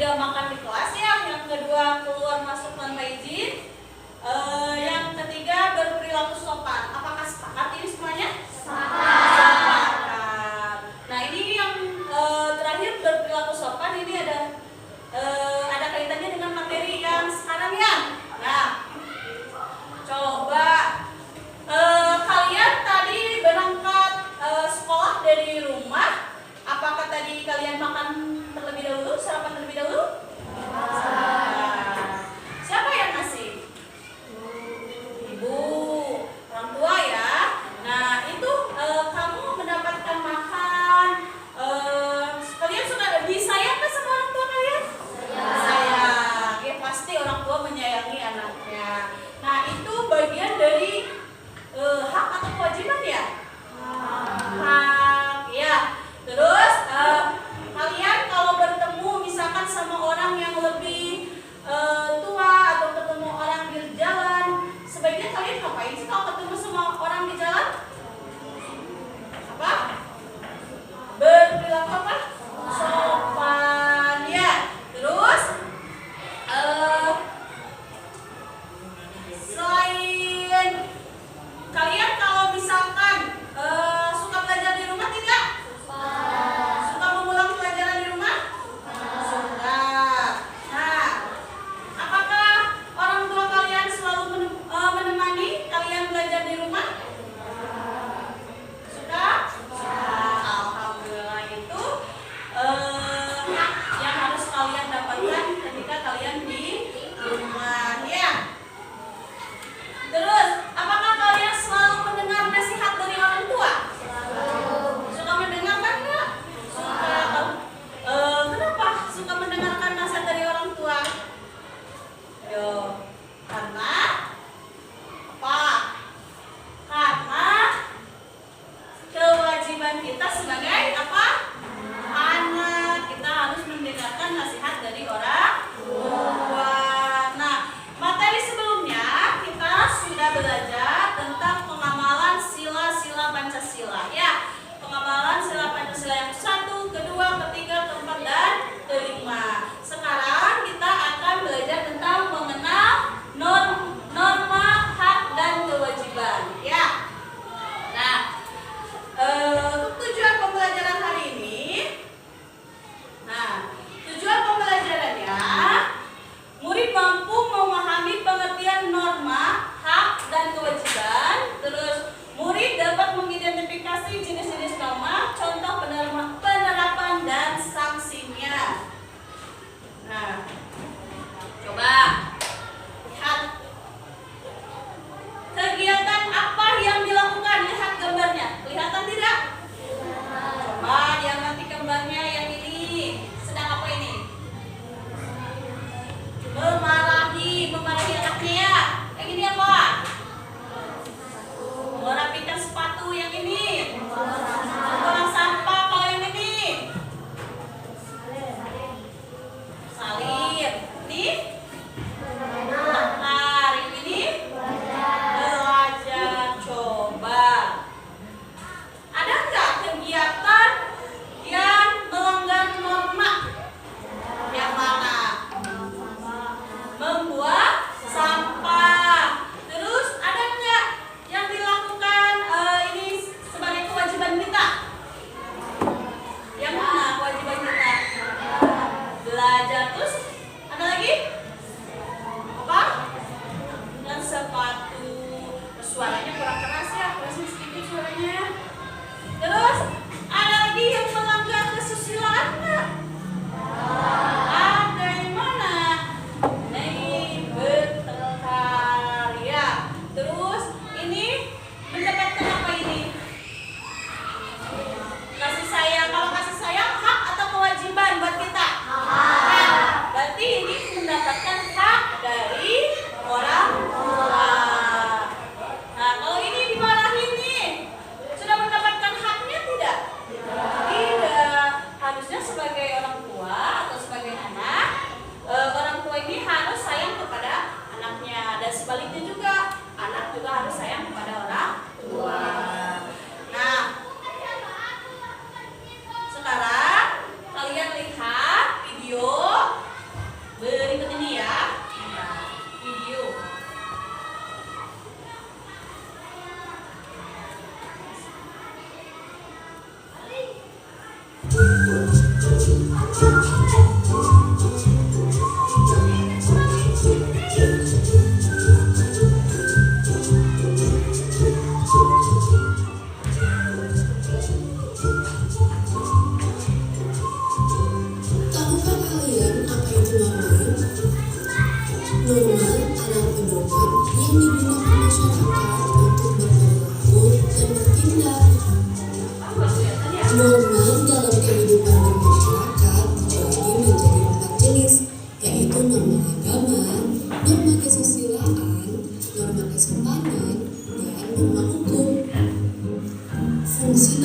ketiga makan di kelas ya, yang kedua keluar masuk tanpa izin, yang ketiga berperilaku sopan. Apakah sepakat ini semuanya? Sepakat. Nah ini yang terakhir berperilaku sopan ini ada kaitannya dengan materi yang sekarang ya. Nah, coba kalian tadi berangkat sekolah dari rumah. Apakah tadi kalian makan terlebih dahulu, sarapan terlebih dahulu?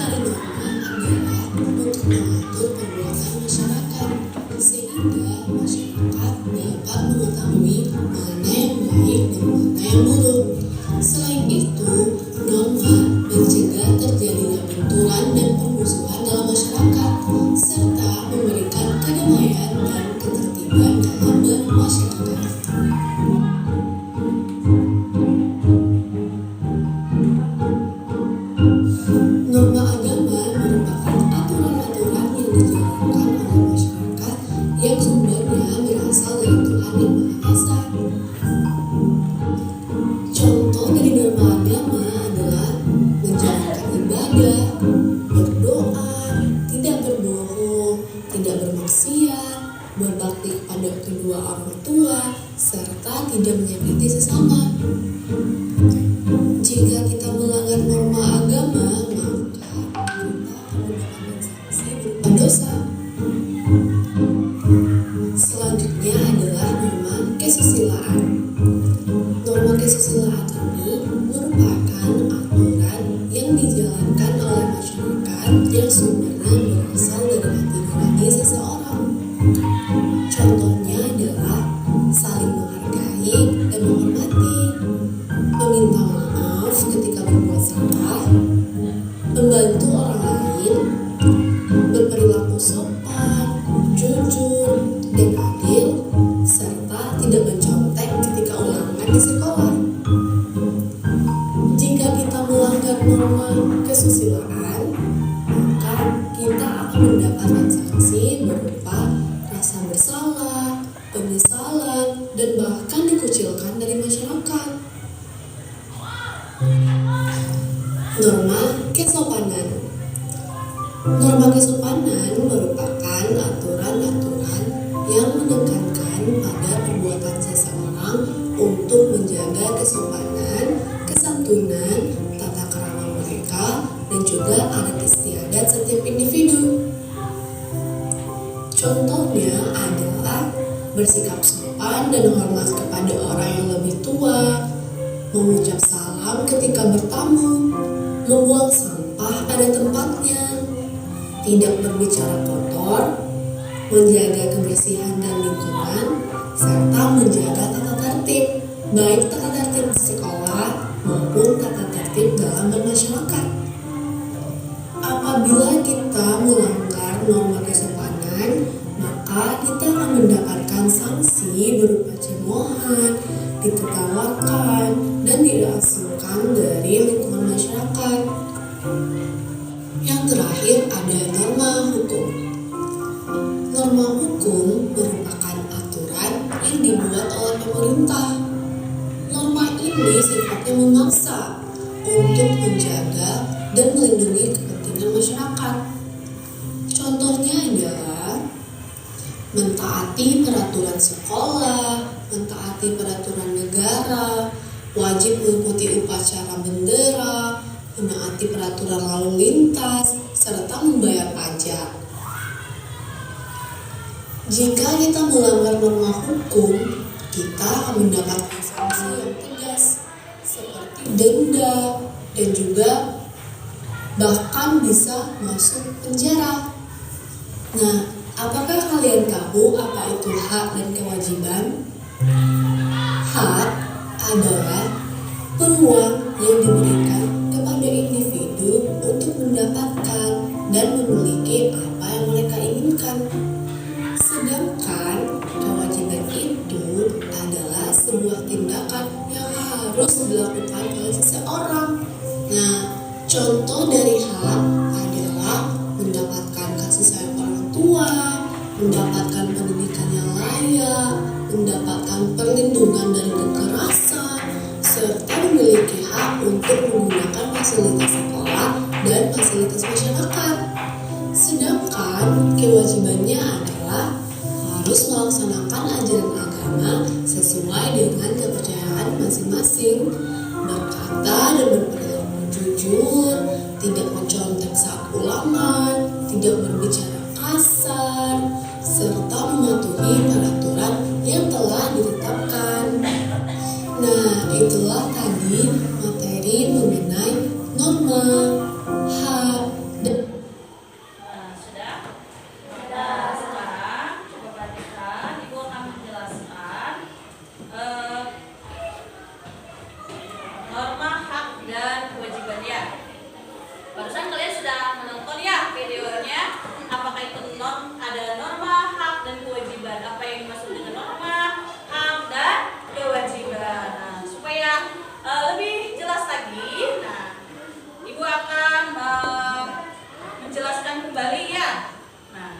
dari norma adalah untuk mengatur perbuatan masyarakat, sehingga masyarakat dapat mengetahui mana yang baik dan mana yang buruk. Selain itu, norma mencegah terjadinya benturan dan permusuhan dalam masyarakat, serta memberikan kedamaian dan ketertiban dalam bermasyarakat. Norma agama merupakan aturan-aturan yang dijalankan oleh masyarakat yang sumbernya berasal dari Tuhan Yang Maha Esa. Contoh dari norma agama adalah menjalankan ibadah, berdoa, tidak berbohong, tidak bermaksiat, berbakti kepada kedua orang tua, serta tidak menyakiti sesama. Jika kita melanggar norma agama, maka kita akan mendapatkan sanksi berupa dosa. Selanjutnya adalah norma kesusilaan. Norma kesusilaan ini merupakan aturan yang dijalankan oleh masyarakat yang sumbernya berasal dari hati nurani seseorang. Contohnya adalah saling menghargai dan menghormati, meminta maaf ketika berbuat salah, membantu orang lain, berperilaku sopan, jujur, dan adil, serta tidak mencontek ketika ulangan di sekolah. Jika kita melanggar norma kesusilaan, maka kita akan mendapatkan sanksi berupa rasa bersalah, penyesalan, dan bahkan dikucilkan dari masyarakat. Norma kesopanan. Norma kesopanan merupakan aturan-aturan yang menekankan pada perbuatan seseorang untuk menjaga kesopanan, kesantunan, tata krama mereka, dan juga adat istiadat setiap individu. Contohnya adalah bersikap sopan dan hormat kepada orang yang lebih tua, mengucap salam ketika bertamu, membuang sampah pada tempatnya, tidak berbicara kotor, menjaga kebersihan dan lingkungan, serta menjaga tata tertib, baik tata tertib di sekolah maupun tata tertib dalam bermasyarakat. Apabila kita melanggar norma kesopanan, maka kita akan mendapatkan sanksi berupa cemoohan, ditertawakan, dan diasingkan dari lingkungan masyarakat. Yang terakhir ada norma hukum. Norma hukum merupakan aturan yang dibuat oleh pemerintah. Norma ini sifatnya memaksa untuk menjaga dan melindungi kepentingan masyarakat. Contohnya adalah mentaati peraturan sekolah, mentaati peraturan negara, wajib mengikuti upacara bendera, menaati peraturan lalu lintas, serta membayar pajak. Jika kita melanggar norma hukum, kita akan mendapatkan sanksi yang tegas, seperti denda dan juga bahkan bisa masuk penjara. Nah, apakah kalian tahu apa itu hak dan kewajiban? Hak adalah peluang yang diberikan kepada individu untuk mendapatkan dan memiliki apa yang mereka inginkan. Sedangkan kewajiban itu adalah sebuah tindakan yang harus dilakukan oleh seseorang. Nah, contoh dari hak adalah mendapatkan kasih sayang orang tua, mendapatkan pendidikan yang layak, mendapatkan perlindungan dari kekerasan, serta memiliki hak untuk menggunakan fasilitas sekolah dan fasilitas masyarakat. Sedangkan kewajibannya adalah harus melaksanakan ajaran agama sesuai dengan kepercayaan masing-masing, berkata dan berperilaku jujur, tidak mencontek saat ulangan, tidak berbicara kasar, serta mematuhi peraturan yang telah ditetapkan. Nah, itulah tadi materi mengenai norma, hak, barusan kalian sudah menonton ya videonya. Apakah itu ada norma, hak, dan kewajiban? Apa yang dimaksud dengan norma, hak, dan kewajiban? Nah, supaya lebih jelas lagi, nah, Ibu akan menjelaskan kembali ya. Nah,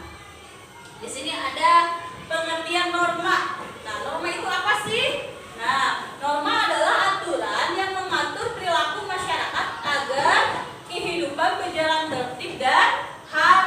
di sini ada pengertian norma. Nah, norma itu apa sih? Nah, norma adalah aturan yang mengatur perilaku masyarakat agar kehidupan berjalan tertib dan harmonis.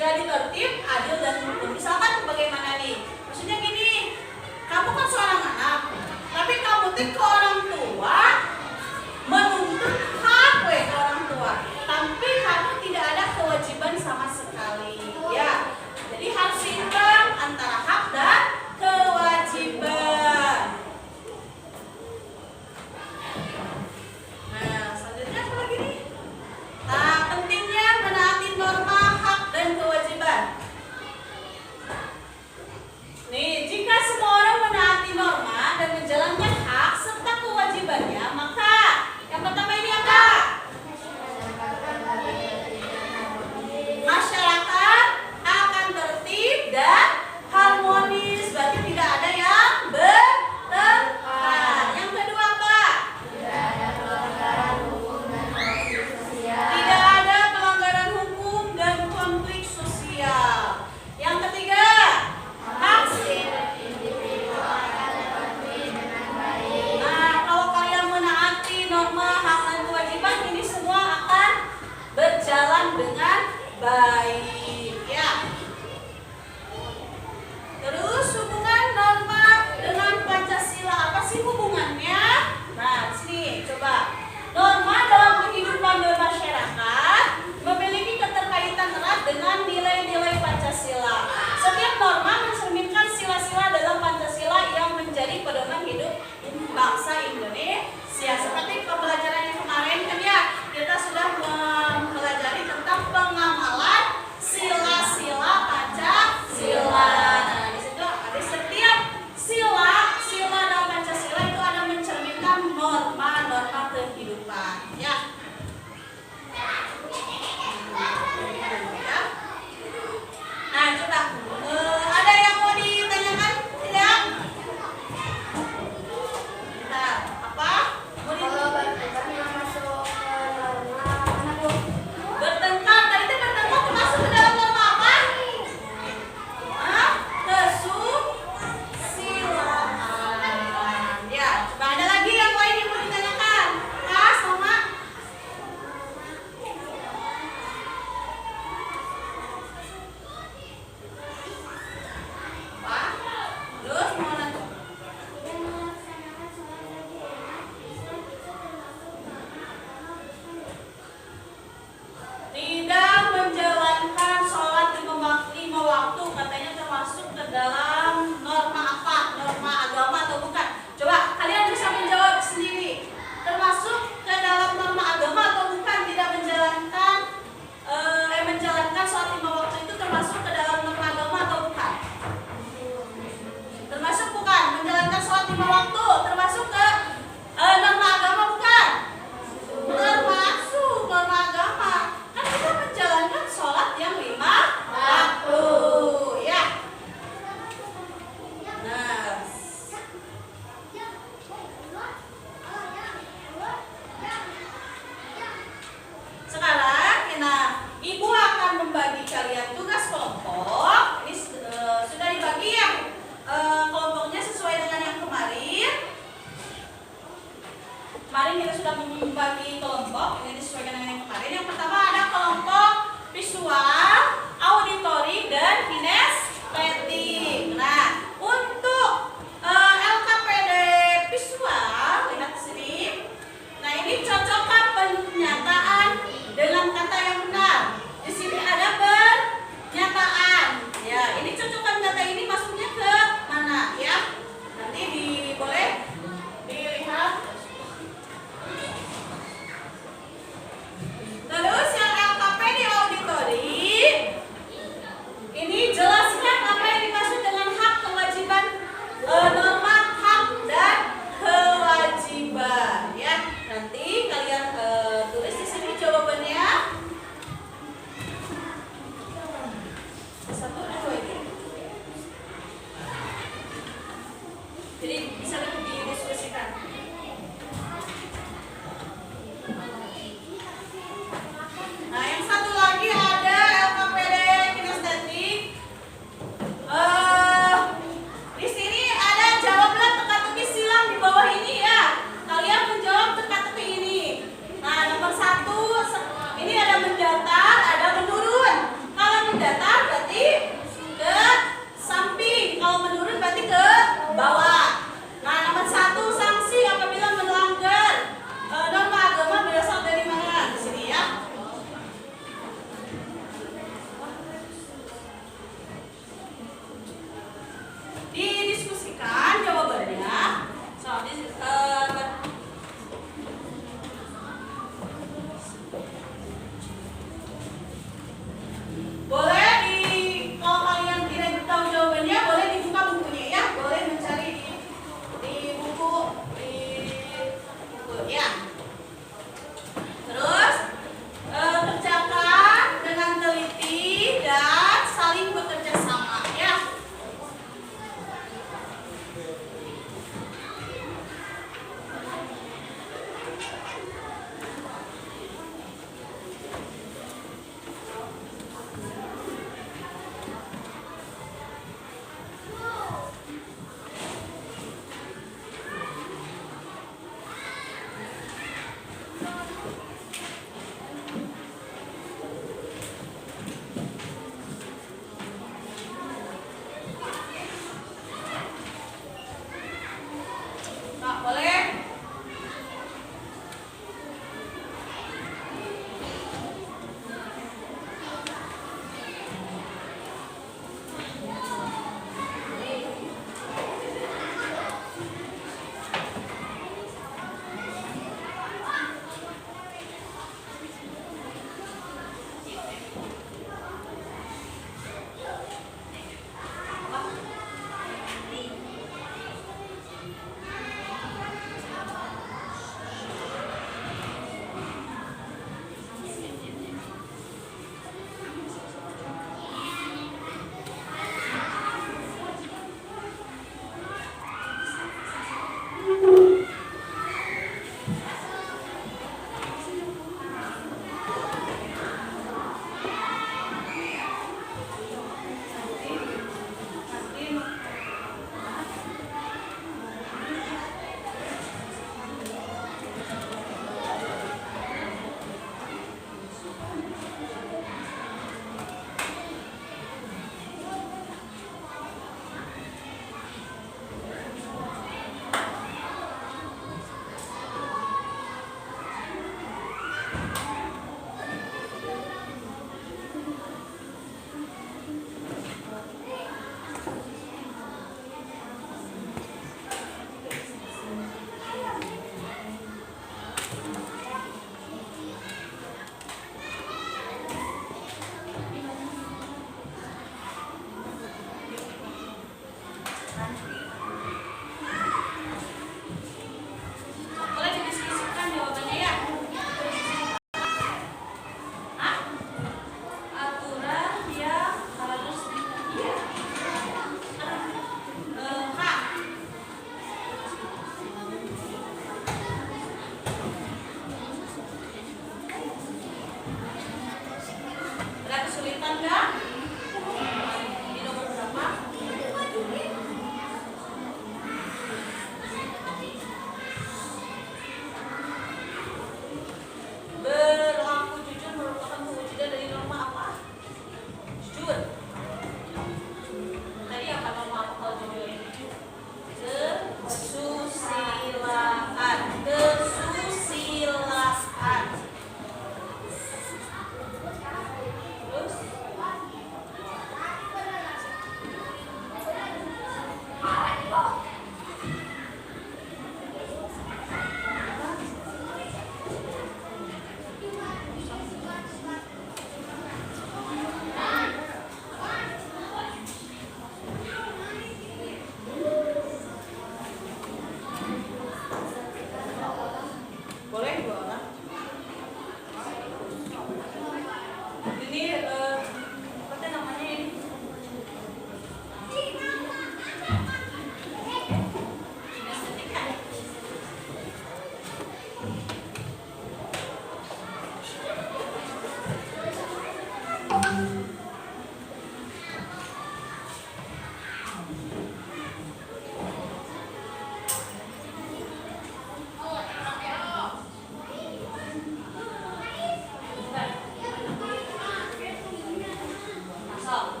asal.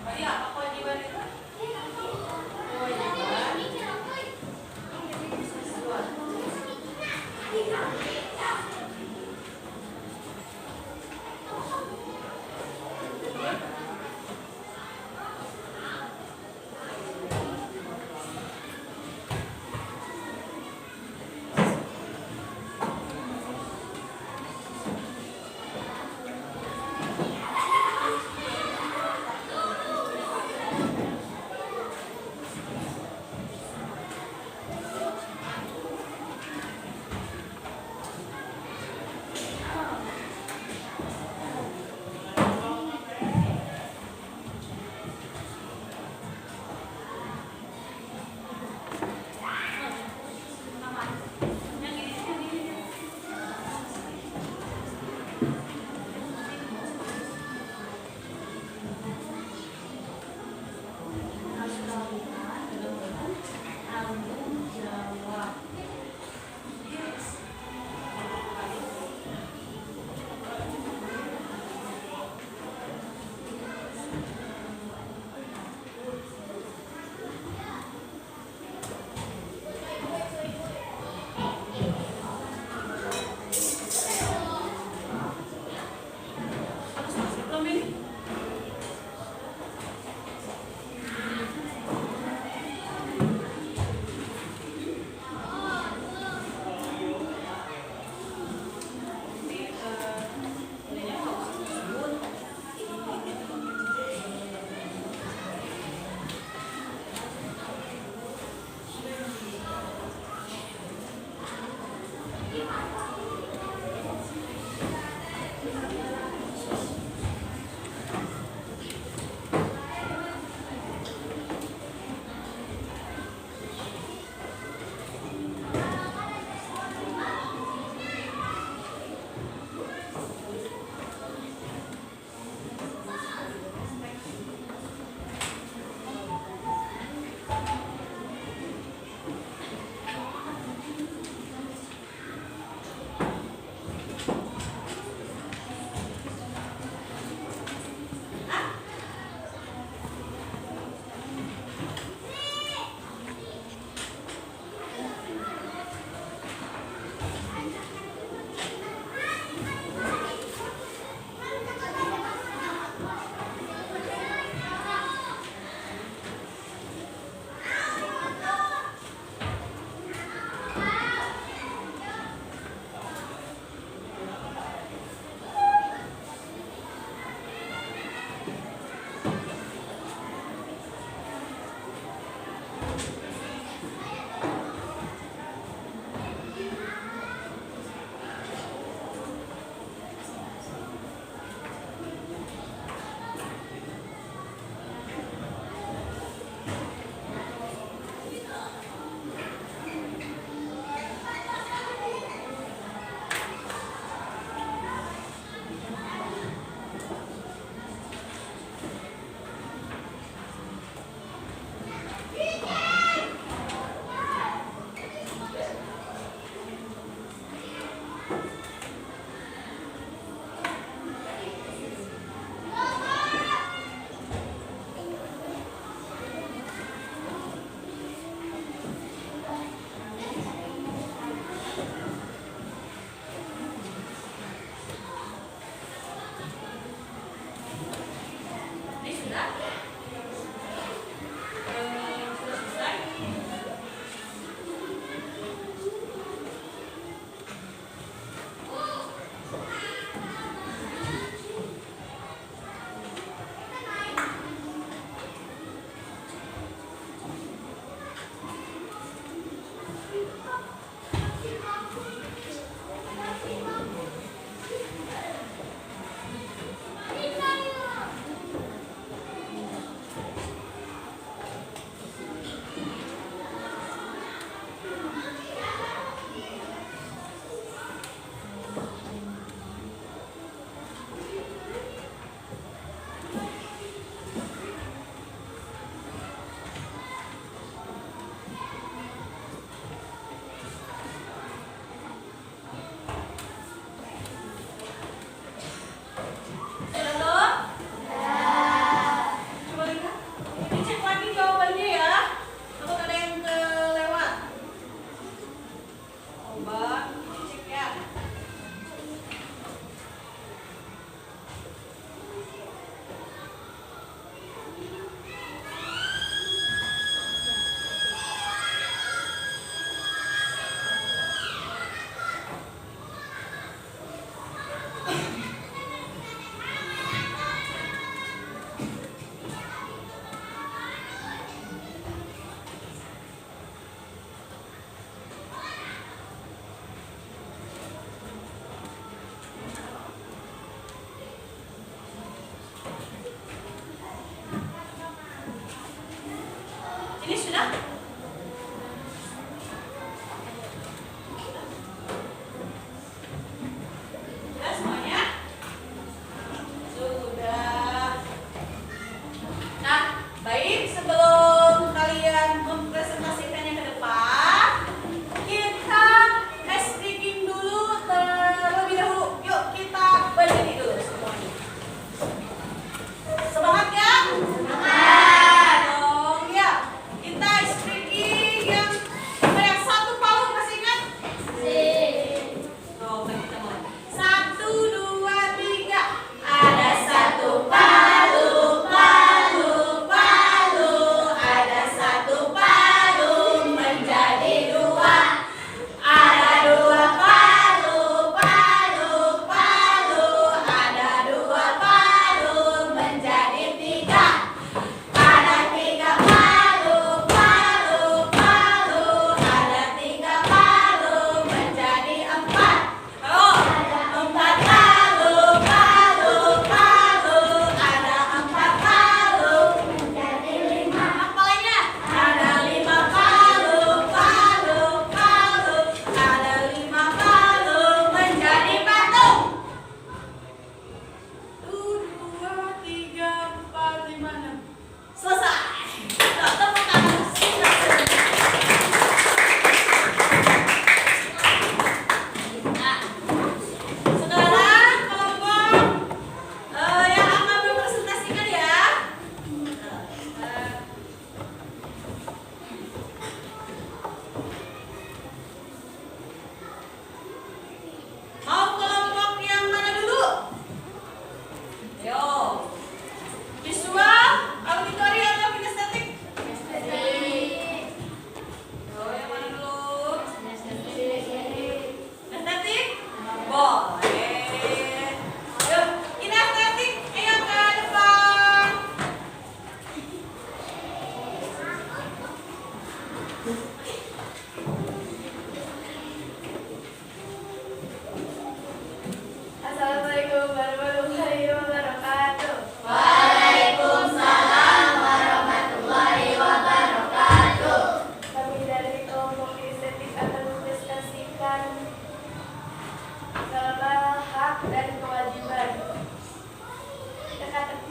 Tadi apa kewajiban itu? Kewajiban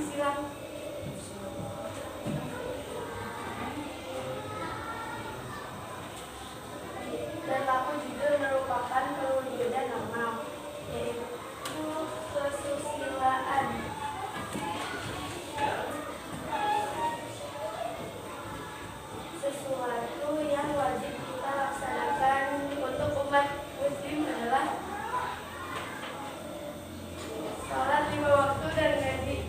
silang. Berlaku jujur merupakan perwujudan norma, yaitu kesusilaan. Sesuatu yang wajib kita laksanakan untuk umat muslim adalah sholat 5 waktu dan ngaji.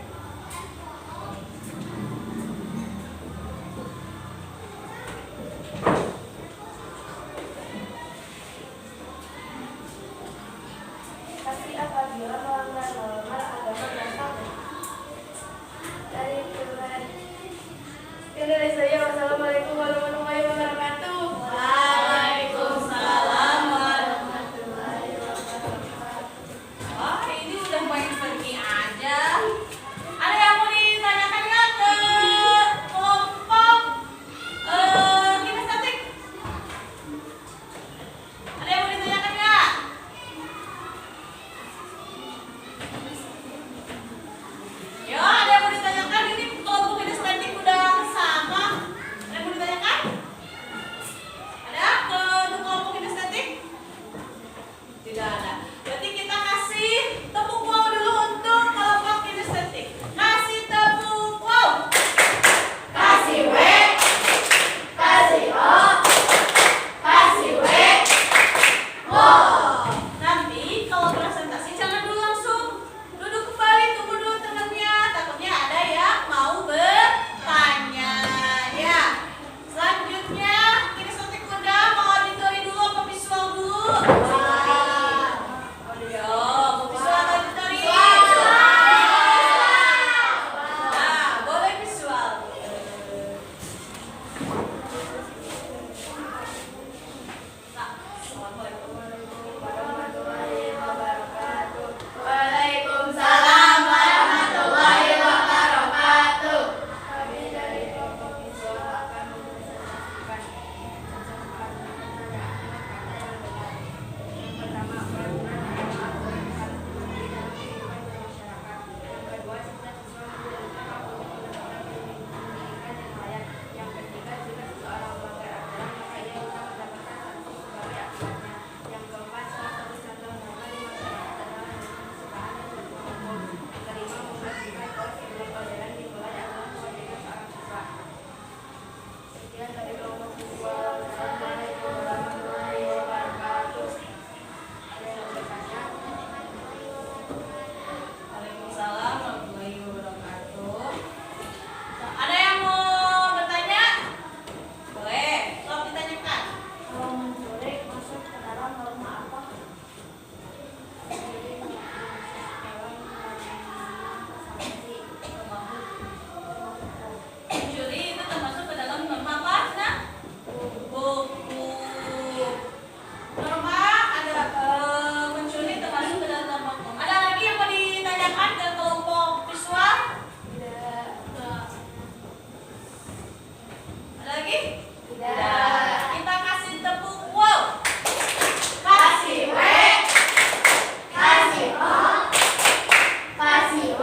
Kasih apabila melanggar norma agama dasar dari Tuhan. Sekian dari saya. Wassalamualaikum warahmatullahi wabarakatuh. Waalaikumsalam warahmatullahi wabarakatuh. Wah, ini udah main pergi aja. Ada yang mau ditanyakan nggak ke kelompok kinestetik? Ada yang mau ditanyakan nggak? Yo, ada yang mau ditanyakan? Ini kelompok kinestetik udah sama. Ada yang mau ditanyakan? Ada ke kelompok kinestetik? Tidak ada. Berarti kita kasih tepuk wow dulu untuk kelompok kinestetik. Kasih tepuk wow. Kasih W. Kasih O. Kasih W. Wow. Nanti kalau presentasi jangan dulu langsung duduk kembali, tunggu dulu temennya. Takutnya ada yang mau bertanya. Ya. Selanjutnya kinestetik udah, mau auditori dulu apa visual dulu? Yo, mau visual atau auditori? Nah, boleh visual. Nah, assalamualaikum Warahmatullahi wabarakatuh. Waalaikumsalam warahmatullahi wabarakatuh. Kami dari kelompok visual akan mempresentasikan pertanyaan yang benar. Yang pertama, peraturan agama harus di dalam kehidupan bermasyarakat. Yang kedua, setiap siswa menjalankan hak untuk mendapatkan pendidikan yang layak. Yang ketiga, jika seseorang melanggar aturan, maka ia bisa mendapatkan sanksi sebagai akibatnya. Yang keempat, salah satu contoh norma di masyarakat adalah kesukaan dan berkumpul. Yang kelima, memastikan bahwa sebelum pelajaran dimulai adalah kewajiban seorang siswa. Sekian dari kelompok visual. Assalamualaikum warahmatullahi wabarakatuh. Ada yang mau bertanya? Waalaikumsalam warahmatullahi wabarakatuh. Ada yang mau bertanya? Boleh, tolong ditanyakan. Kalau menculik masuk ke dalam norma apa? Mencuri itu termasuk ke dalam norma apa? Nah, buku. Norma ada mencuri termasuk ke dalam norma hukum. Ada lagi yang mau ditanyakan ke kelompok visual? Tidak. Ada lagi? Tidak. Kita kasih tepuk wow. Kasih W. Kasih O. Kasih W.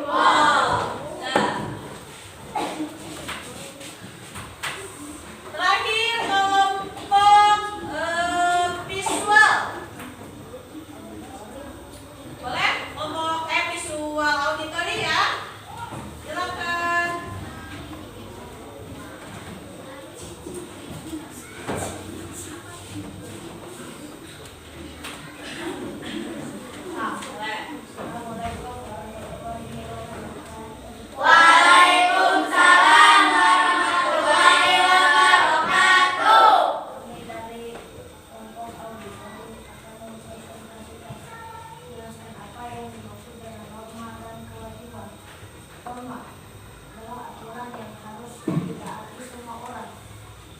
Wow. Nah. Terakhir kelompok visual. Boleh? Kelompok visual auditori ya. Silakan. Nah, boleh. Assalamualaikum warahmatullahi wabarakatuh. Waalaikumsalam warahmatullahi wabarakatuh. Kami dari kelompok auditori akan mempresentasikan jelaskan apa yang dimaksud dengan norma dan kewajiban. Norma adalah aturan yang harus ditaati semua orang.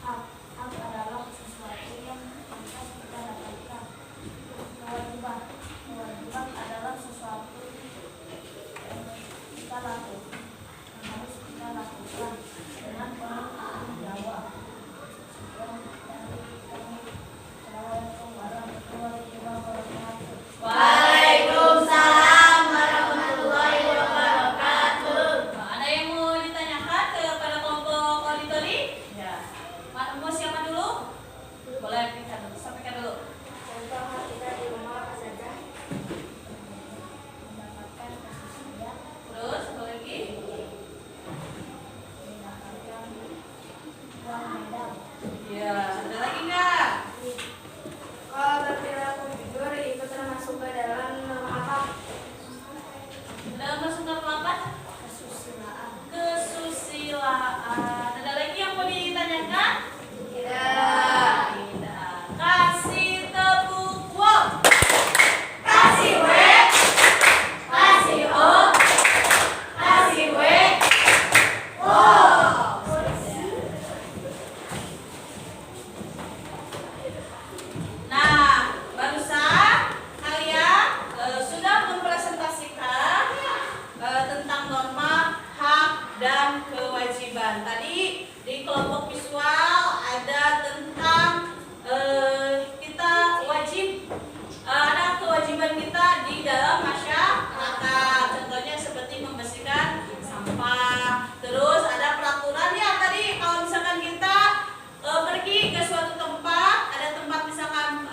Hak adalah sesuatu yang pantas kita dapatkan. Kewajiban adalah sesuatu yang kita lakukan, yang harus kita lakukan dengan penuh tanggung jawab. Sekian dari kami. Assalamualaikum warahmatullahi wabarakatuh. Waalaikumsalam warahmatullahi wabarakatuh. tentang norma, hak, dan kewajiban. Tadi di kelompok visual ada tentang kita wajib ada kewajiban kita di dalam masyarakat. Contohnya seperti membersihkan sampah. Terus ada peraturan ya tadi kalau misalkan kita pergi ke suatu tempat, ada tempat misalkan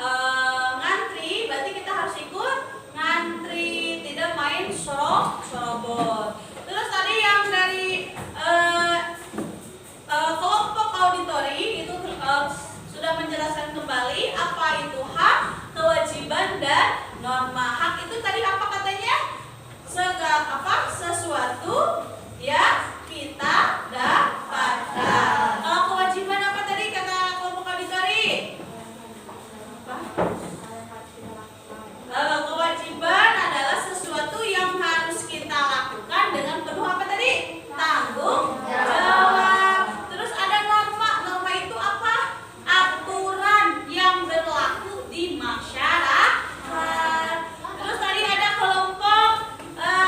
ngantri, berarti kita harus ikut ngantri, tidak main sorobot. Terus tadi yang dari kelompok auditori itu sudah menjelaskan kembali apa itu hak, kewajiban, dan norma. Hak itu tadi apa katanya? Sesuatu yang kita dapatkan. Kalau kewajiban apa tadi kata kelompok auditori? Kewajiban adalah sesuatu yang harus kita lakukan dengan penuh apa tadi? Tanggung jawab. Terus ada norma. Norma itu apa? Aturan yang berlaku di masyarakat. Terus tadi ada kelompok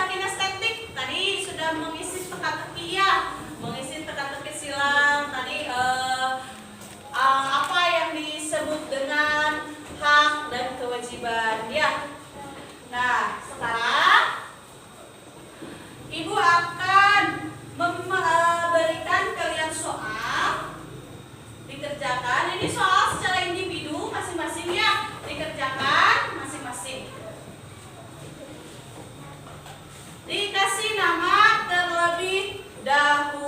kinestetik. Tadi sudah mengisi teka-teki ya, mengisi teka-teki silang. Tadi apa yang disebut dengan hak dan kewajiban ya. Nah, sekarang Ibu akan memberikan kalian soal dikerjakan. Ini soal secara individu masing-masing ya, dikerjakan masing-masing. Dikasih nama terlebih dahulu.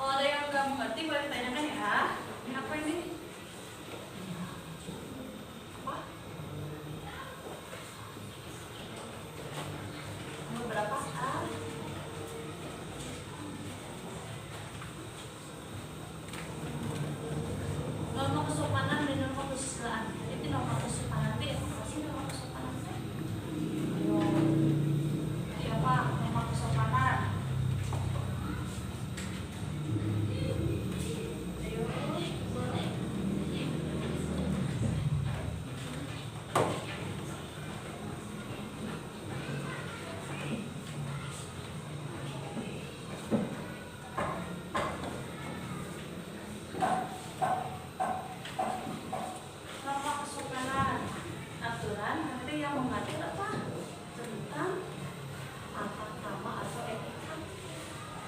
Kalau ada yang nggak mengerti boleh ditanyakan ya. Ini apa ini? Apa? Beberapa hal. Norma kesopanan dan norma kesusilaan. Jadi norma kesopanan itu apa sih norma kesopanan? Ayo. Jadi apa norma kesopanan? Ayo. Boleh. Norma kesopanan, aturan nanti yang mengatur apa tentang tata krama atau etika.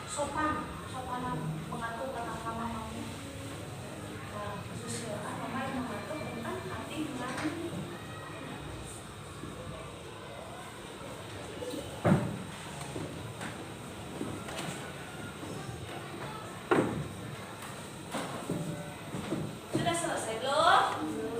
Sopanan mengatur tata krama kamu. Kesusilaan norma yang mengatur tentang hati nurani. Sudah selesai belum? Belum.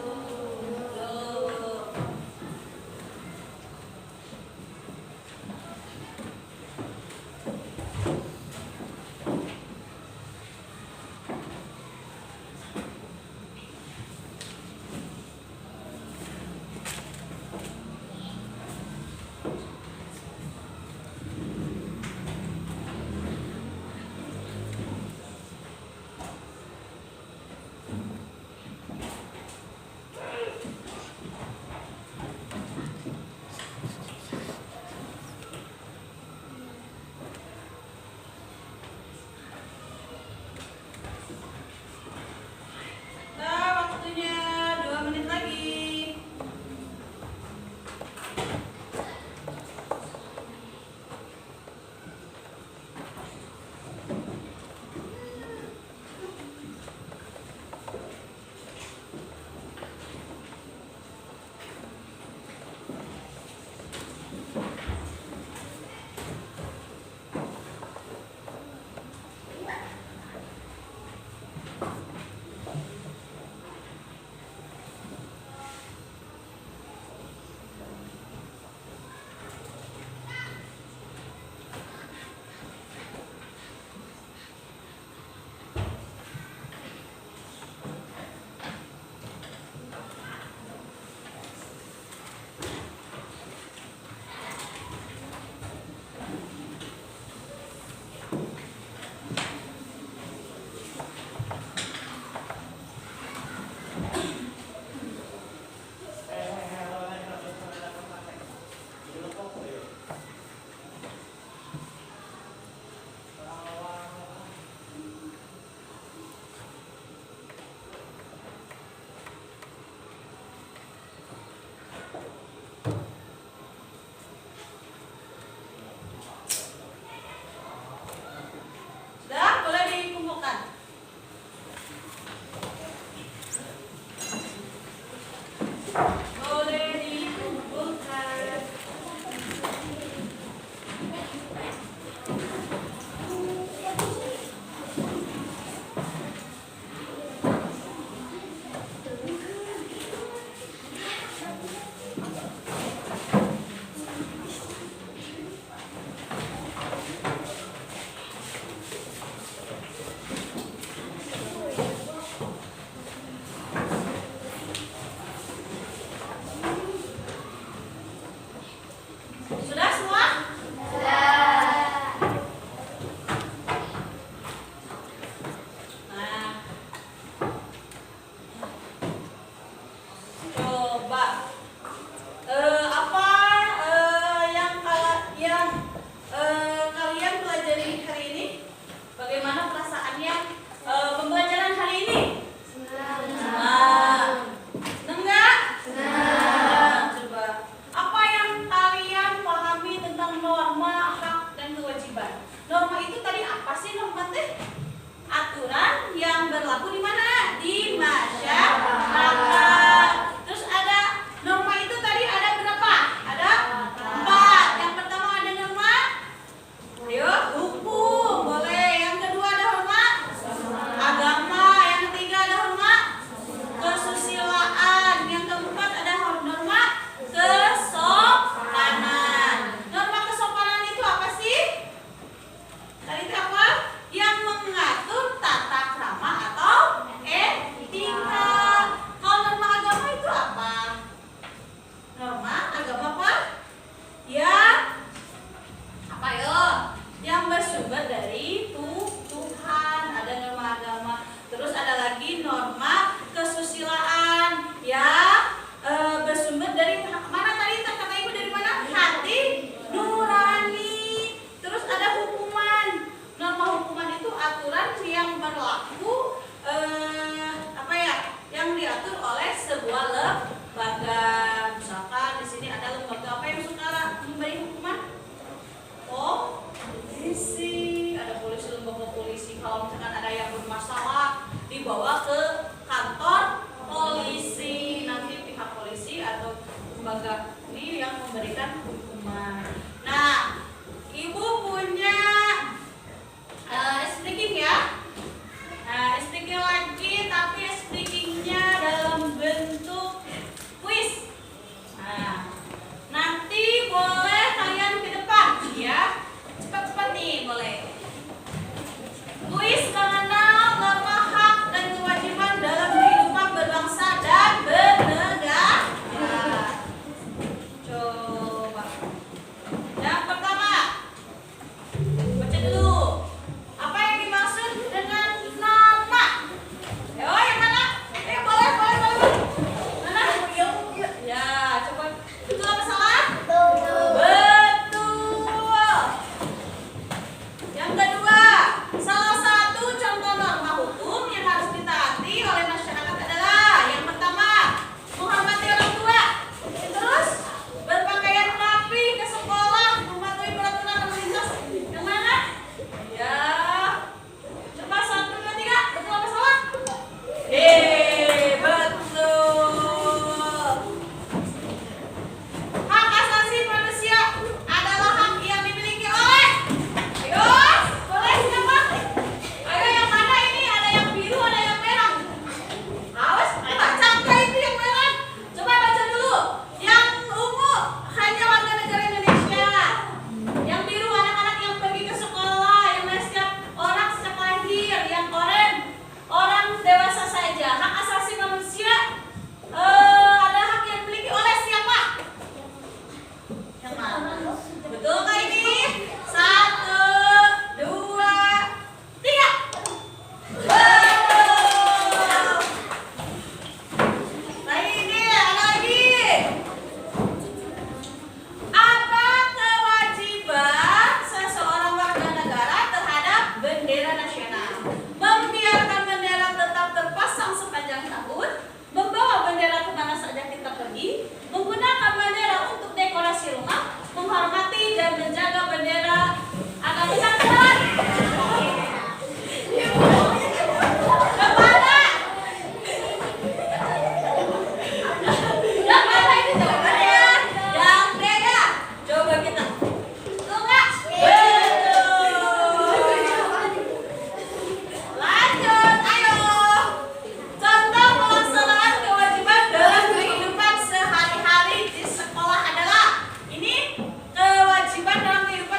Nah, waktunya 2 menit lagi. Sudah, boleh dikumpulkan. Boleh dikumpulkan. Kalau misalkan ada yang bermasalah, dibawa ke kantor polisi. Nanti pihak polisi atau lembaga ini yang memberikan hukuman. Nah, ibu punya speaking ya. Nah, speaking lagi, tapi speakingnya dalam bentuk kuis. Nah, nanti boleh kalian ke depan ya. Cepat-cepat nih boleh. Kuis mengenal norma hak dan kewajiban dalam kehidupan berbangsa dan bernegara. Coba. Yang pertama, baca dulu. Apa yang dimaksud dengan nama? Yo, yang mana? Boleh. Mana? Ya, coba. Betul apa salah? Betul. Yang kedua, salah satu contoh norma hukum yang harus ditaati oleh masyarakat adalah yang pertama, menghormati orang tua. Terus, berpakaian rapi ke sekolah, mematuhi peraturan lalu lintas. Yang mana? Ya. Coba 1, 2, 3. Betul apa salah? Betul. Hak asasi manusia adalah hak yang dimiliki oleh. Ayo, boleh siapa? Ayo yang mana ini? Ada yang biru, ada yang merah. Awas, baca itu yang merah. Coba baca dulu. Yang ungu hanya warga negara Indonesia. Yang biru anak-anak yang pergi ke sekolah, yang lain setiap orang sejak lahir. Yang oranye orang dewasa saja. Hak asasi manusia ada hak yang dimiliki oleh siapa? Yang mana? Betul kah ini? 1, 2, 3. Betul. Lagi ini, ada lagi. Apa kewajiban seseorang warga negara terhadap bendera nasional? Membiarkan bendera tetap terpasang sepanjang tahun, membawa bendera kemana saja kita pergi, menggunakan bendera untuk dekorasi rumah, menghormati dan menjaga bendera agar bisa jalan. Kemana? Yang mana ini jawabannya? Yang D ya? Coba kita. Betul nggak? Betul. Lanjut, ayo. Contoh pelaksanaan kewajiban dalam kehidupan sehari-hari di sekolah adalah ini kewajiban dalam kehidupan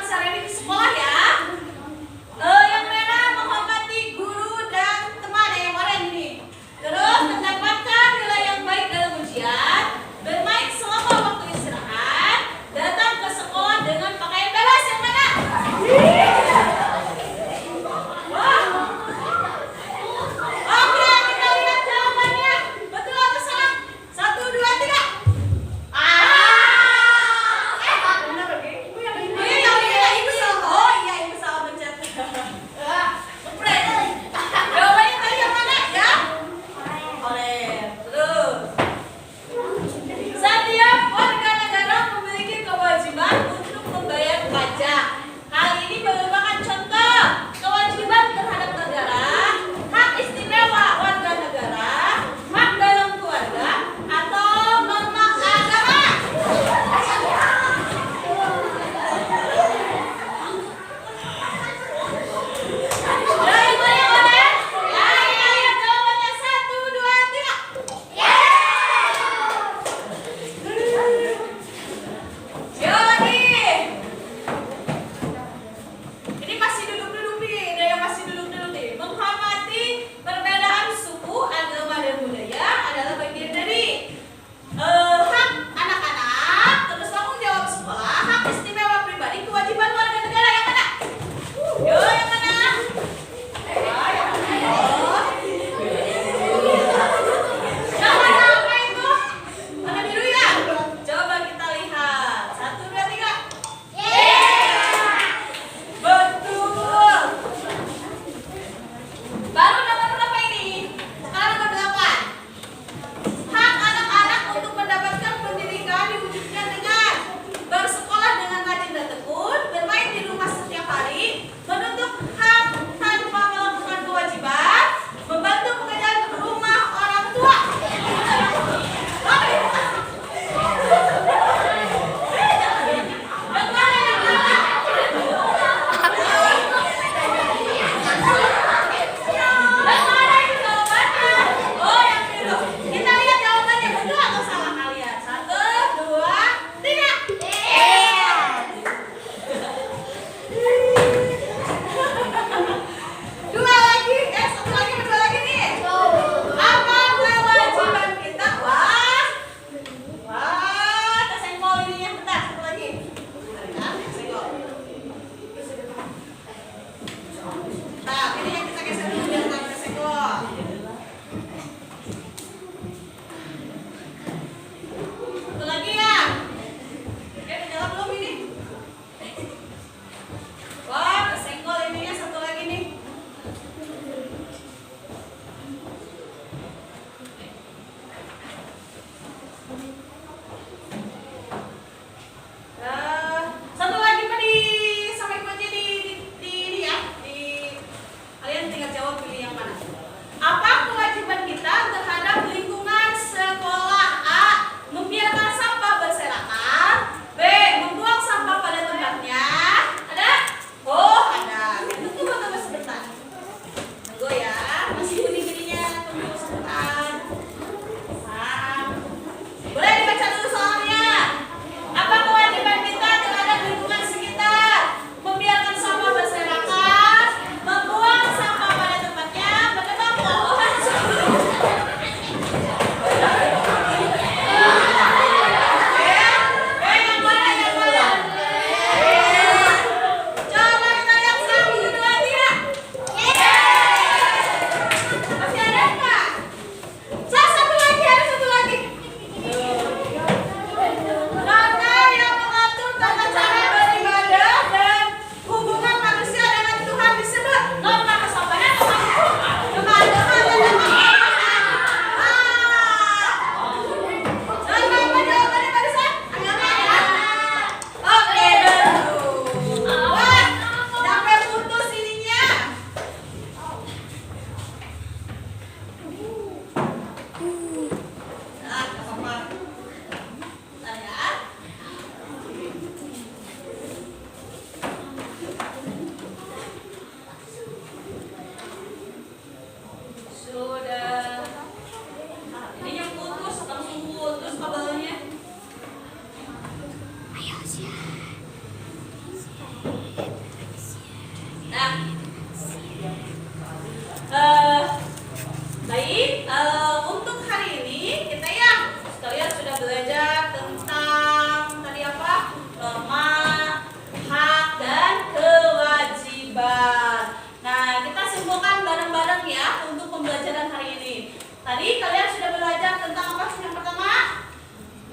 tadi kalian sudah belajar tentang apa yang pertama?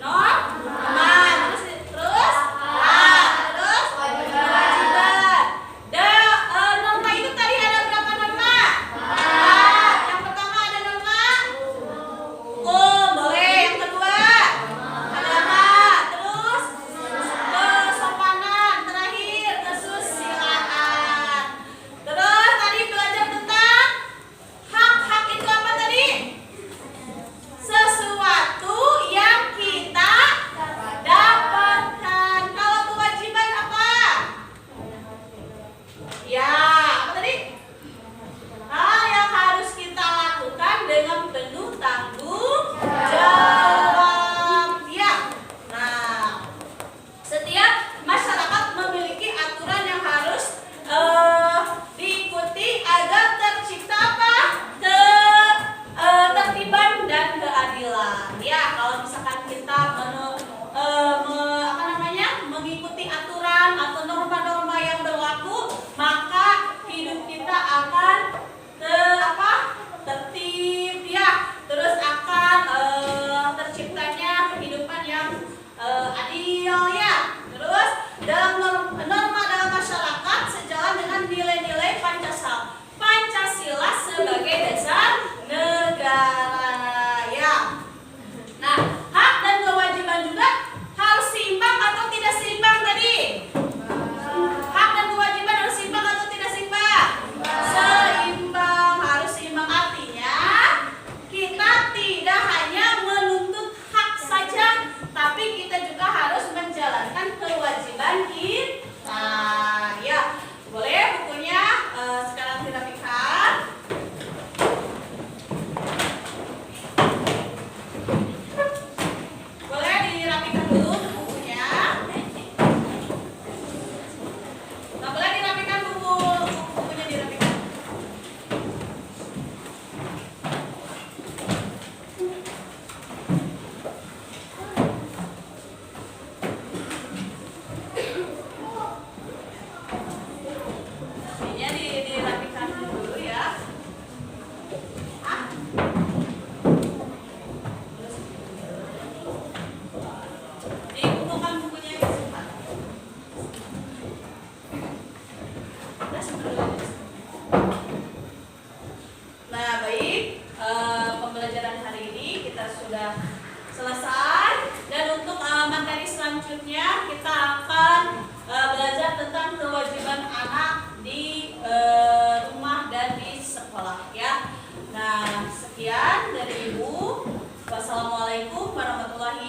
Norma. Terus kewajiban. Norma itu tadi ada berapa norma? Yang pertama ada norma hukum, boleh. Yang kedua agama. Terus kesopanan. Terakhir kesusilaan. Terus tadi belajar tentang hak-hak itu apa tadi? Sesuatu yang kita dapatkan. Kalau kewajiban apa? Ya, apa tadi? Hal yang harus kita lakukan dengan penuh tanggung jawab. Ya. Nah, setiap masyarakat memiliki aturan yang harus diikuti agar tercipta apa? Ketertiban dan keadilan. Ya, kalau misalkan kita mengikuti aturan atau norma-norma yang berlaku, maka hidup kita akan tertib, ya. Terus akan terciptanya kehidupan yang adil, ya. Terus dalam norma dalam masyarakat sejalan dengan nilai-nilai Pancasila sebagai dasar negara, ya. Nah, hak dan kewajiban juga harus seimbang atau tidak seimbang tadi? Hak dan kewajiban harus seimbang atau tidak seimbang? Seimbang, harus seimbang. Artinya kita tidak hanya menuntut hak saja, tapi kita juga harus menjalankan kewajiban kita. Ya, boleh bukunya sekarang dirapikan. Boleh dirapikan dulu bukunya. Nah, boleh dirapikan bukunya dirapikan. Ini dirapikan dulu, ya. Dikumpulkan bukunya yang cepat. Nah, baik, pembelajaran hari ini kita sudah selesai, dan untuk materi selanjutnya kita akan belajar tentang kewajiban anak di rumah dan di sekolah, ya. Nah, sekian dari Ibu. Wassalamualaikum warahmatullahi